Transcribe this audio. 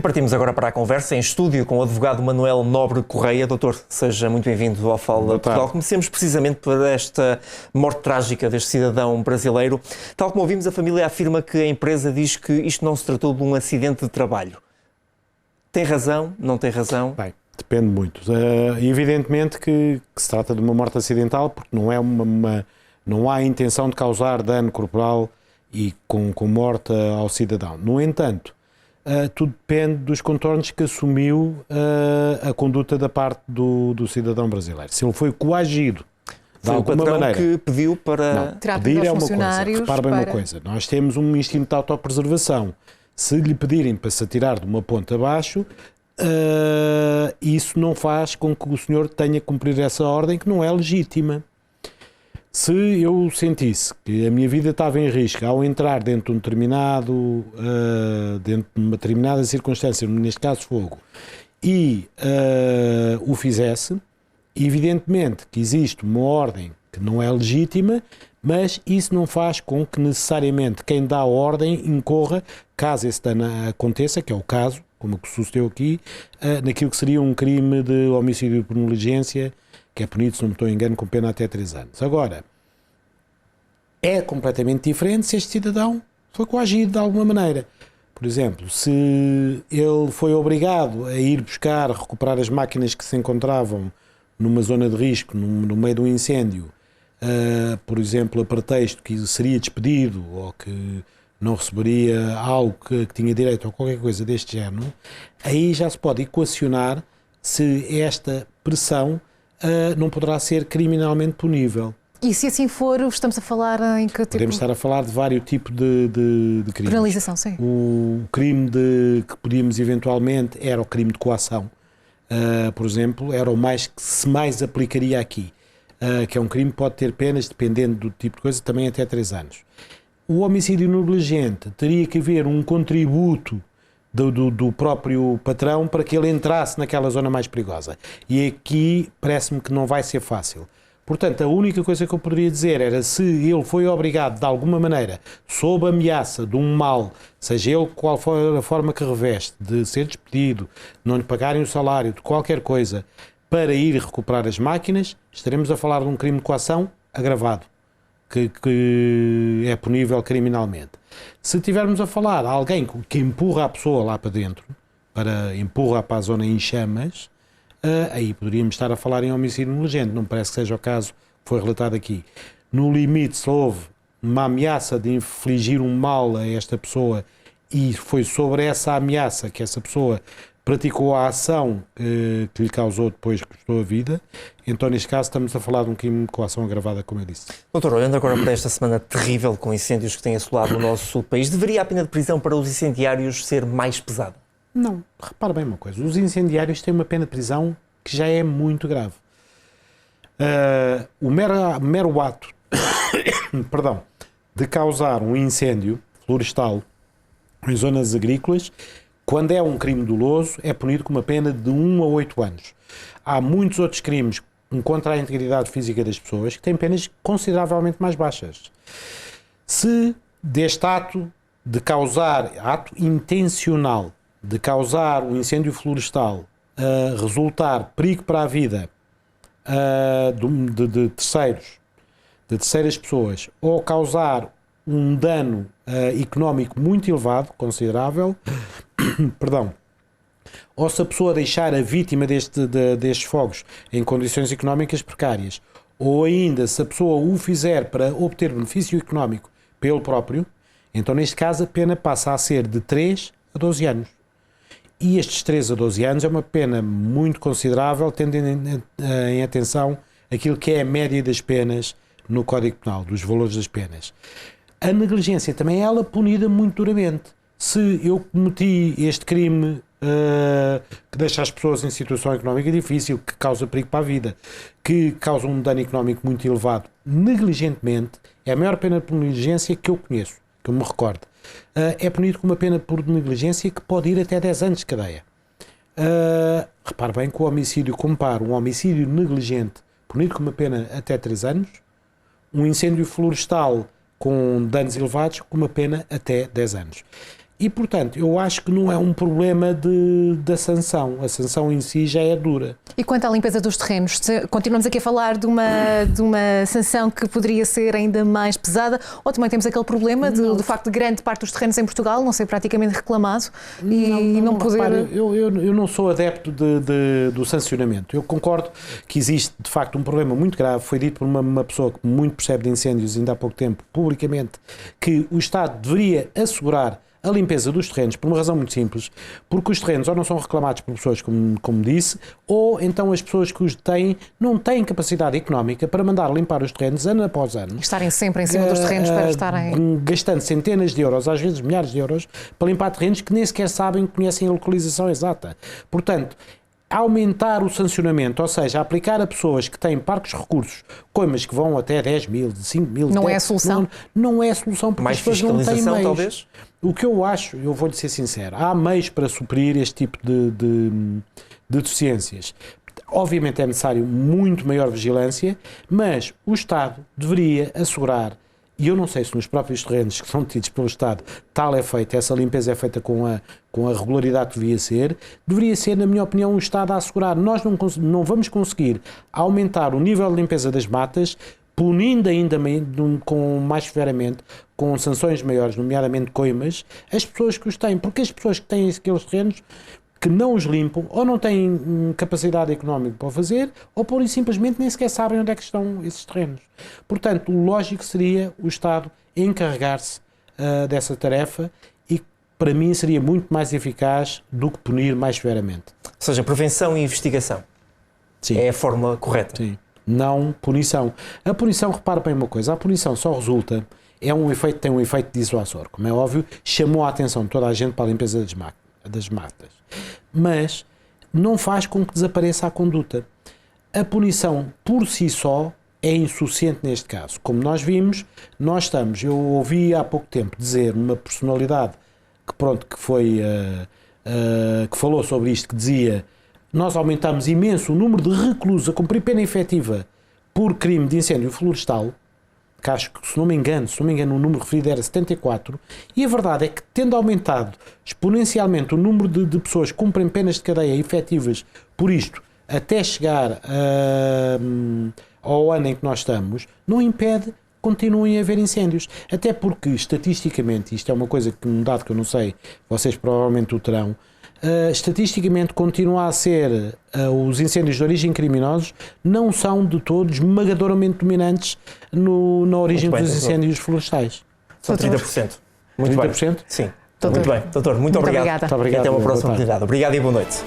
E partimos agora para a conversa em estúdio com o advogado Manuel Nobre Correia. Doutor, seja muito bem-vindo ao Fala Portugal. Comecemos precisamente por esta morte trágica deste cidadão brasileiro. Tal como ouvimos, a família afirma que a empresa diz que isto não se tratou de um acidente de trabalho. Tem razão? Não tem razão? Bem, depende muito. Evidentemente que se trata de uma morte acidental, porque não há intenção de causar dano corporal e com morte ao cidadão. No entanto, tudo depende dos contornos que assumiu a conduta da parte do cidadão brasileiro. Se ele foi coagido de alguma maneira, que pediu para... Não, pedir é uma coisa. Repare bem uma coisa. Nós temos um instinto de autopreservação. Se lhe pedirem para se atirar de uma ponte abaixo, isso não faz com que o senhor tenha que cumprir essa ordem, que não é legítima. Se eu sentisse que a minha vida estava em risco ao entrar dentro de dentro de uma determinada circunstância, neste caso fogo, e o fizesse, evidentemente que existe uma ordem que não é legítima, mas isso não faz com que necessariamente quem dá a ordem incorra, caso esse dano aconteça, que é o caso, como que sucedeu aqui, naquilo que seria um crime de homicídio por negligência, que é punido, se não me estou engano, com pena até 3 anos. Agora, é completamente diferente se este cidadão foi coagido de alguma maneira. Por exemplo, se ele foi obrigado a ir buscar, recuperar as máquinas que se encontravam numa zona de risco, no meio de um incêndio, por exemplo, a pretexto que seria despedido ou que não receberia algo que tinha direito ou qualquer coisa deste género, aí já se pode equacionar se esta pressão não poderá ser criminalmente punível. E se assim for, estamos a falar em que tipo... Podemos estar a falar de vários tipos de crimes. Penalização, sim. O crime que podíamos eventualmente era o crime de coação, por exemplo, era o mais que se mais aplicaria aqui, que é um crime que pode ter penas, dependendo do tipo de coisa, também até 3 anos. O homicídio negligente teria que haver um contributo do próprio patrão para que ele entrasse naquela zona mais perigosa. E aqui parece-me que não vai ser fácil. Portanto, a única coisa que eu poderia dizer era se ele foi obrigado, de alguma maneira, sob ameaça de um mal, seja ele qual for a forma que reveste, de ser despedido, não lhe pagarem o salário, de qualquer coisa, para ir recuperar as máquinas, estaremos a falar de um crime de coação agravado, que é punível criminalmente. Se estivermos a falar de alguém que empurra a pessoa lá para dentro, empurra para a zona em chamas, aí poderíamos estar a falar em homicídio negligente. Não parece que seja o caso que foi relatado aqui. No limite, se houve uma ameaça de infligir um mal a esta pessoa e foi sobre essa ameaça que essa pessoa praticou a ação que lhe causou depois que custou a vida, então neste caso estamos a falar de um crime de coação agravada, como eu disse. Doutor, olhando agora para esta semana terrível com incêndios que têm assolado o nosso país, deveria a pena de prisão para os incendiários ser mais pesada? Não, repara bem uma coisa, os incendiários têm uma pena de prisão que já é muito grave. O mero ato perdão, de causar um incêndio florestal em zonas agrícolas, quando é um crime doloso, é punido com uma pena de 1 a 8 anos. Há muitos outros crimes contra a integridade física das pessoas que têm penas consideravelmente mais baixas. Se deste ato intencional, de causar um incêndio florestal, resultar perigo para a vida de terceiras pessoas, ou causar um dano económico muito elevado, considerável, perdão, ou se a pessoa deixar a vítima destes fogos em condições económicas precárias, ou ainda se a pessoa o fizer para obter benefício económico pelo próprio, então neste caso a pena passa a ser de 3 a 12 anos. E estes 3 a 12 anos é uma pena muito considerável, tendo em atenção aquilo que é a média das penas no Código Penal, dos valores das penas. A negligência também é ela punida muito duramente. Se eu cometi este crime que deixa as pessoas em situação económica difícil, que causa perigo para a vida, que causa um dano económico muito elevado, negligentemente, é a maior pena por negligência que eu conheço, que eu me recordo. É punido com uma pena por negligência que pode ir até 10 anos de cadeia. Repare bem que o homicídio, compara um homicídio negligente punido com uma pena até 3 anos, um incêndio florestal com danos elevados com uma pena até 10 anos. E, portanto, eu acho que não é um problema da sanção. A sanção em si já é dura. E quanto à limpeza dos terrenos, continuamos aqui a falar de uma sanção que poderia ser ainda mais pesada, ou também temos aquele problema do facto de grande parte dos terrenos em Portugal não ser praticamente reclamado e não poder... Repare, eu não sou adepto do sancionamento. Eu concordo que existe, de facto, um problema muito grave. Foi dito por uma pessoa que muito percebe de incêndios ainda há pouco tempo, publicamente, que o Estado deveria assegurar a limpeza dos terrenos por uma razão muito simples, porque os terrenos ou não são reclamados por pessoas, como disse, ou então as pessoas que os têm não têm capacidade económica para mandar limpar os terrenos ano após ano. Estarem sempre em cima dos terrenos para estarem... Gastando centenas de euros, às vezes milhares de euros, para limpar terrenos que nem sequer sabem, conhecem a localização exata. Portanto, aumentar o sancionamento, ou seja, aplicar a pessoas que têm parcos de recursos, coimas que vão até 10 mil, 5 mil... Não é a solução? Não é a solução, porque mais as pessoas não têm meios. Talvez? O que eu acho, eu vou-lhe ser sincero, há meios para suprir este tipo de deficiências. Obviamente é necessário muito maior vigilância, mas o Estado deveria assegurar, e eu não sei se nos próprios terrenos que são tidos pelo Estado tal é feito, essa limpeza é feita com a regularidade que deveria ser, na minha opinião, o Estado a assegurar. Nós não vamos conseguir aumentar o nível de limpeza das matas, punindo ainda com mais severamente, com sanções maiores, nomeadamente coimas, as pessoas que os têm, porque as pessoas que têm aqueles terrenos que não os limpam, ou não têm capacidade económica para o fazer, ou por simplesmente nem sequer sabem onde é que estão esses terrenos. Portanto, o lógico seria o Estado encarregar-se dessa tarefa e, para mim, seria muito mais eficaz do que punir mais severamente. Ou seja, prevenção e investigação. Sim. É a forma correta. Sim. Não punição. A punição, repara bem uma coisa, a punição só resulta, tem um efeito dissuasor, como é óbvio, chamou a atenção de toda a gente para a limpeza das matas, mas não faz com que desapareça a conduta. A punição por si só é insuficiente neste caso. Como nós vimos, eu ouvi há pouco tempo dizer uma personalidade que falou sobre isto, que dizia: nós aumentamos imenso o número de reclusos a cumprir pena efetiva por crime de incêndio florestal, que acho que, se não me engano, o número referido era 74, e a verdade é que, tendo aumentado exponencialmente o número de pessoas que cumprem penas de cadeia efetivas por isto, até chegar ao ano em que nós estamos, não impede que continuem a haver incêndios. Até porque, estatisticamente, isto é uma coisa um dado que eu não sei, vocês provavelmente o terão, estatisticamente continua a ser, os incêndios de origem criminosos não são de todos esmagadoramente dominantes na origem dos incêndios florestais. São 30%. Muito 30%? Sim. Doutor. Muito bem. Doutor, muito obrigado. Obrigada. Muito obrigado. E até uma próxima oportunidade. Obrigado e boa noite.